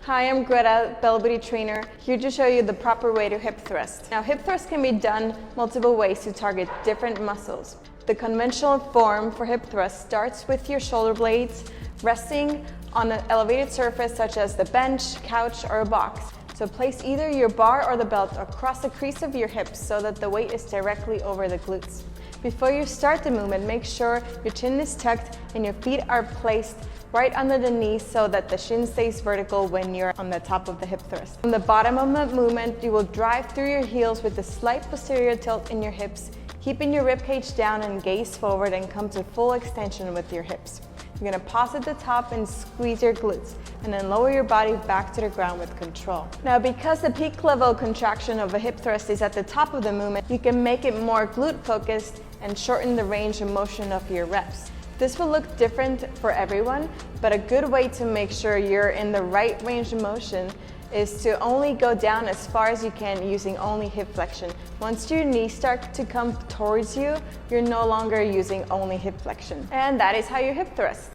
Hi, I'm Greta, Bell Booty Trainer, here to show you the proper way to hip thrust. Now, hip thrust can be done multiple ways to target different muscles. The conventional form for hip thrust starts with your shoulder blades resting on an elevated surface such as the bench, couch, or a box. So place either your bar or the belt across the crease of your hips so that the weight is directly over the glutes. Before you start the movement, make sure your chin is tucked and your feet are placed right under the knees so that the shin stays vertical when you're on the top of the hip thrust. From the bottom of the movement, you will drive through your heels with a slight posterior tilt in your hips, keeping your ribcage down and gaze forward and come to full extension with your hips. You're going to pause at the top and squeeze your glutes, and then lower your body back to the ground with control. Now, because the peak level contraction of a hip thrust is at the top of the movement, you can make it more glute focused and shorten the range of motion of your reps. This will look different for everyone, but a good way to make sure you're in the right range of motion is to only go down as far as you can using only hip flexion. Once your knees start to come towards you, you're no longer using only hip flexion. And that is how you hip thrust.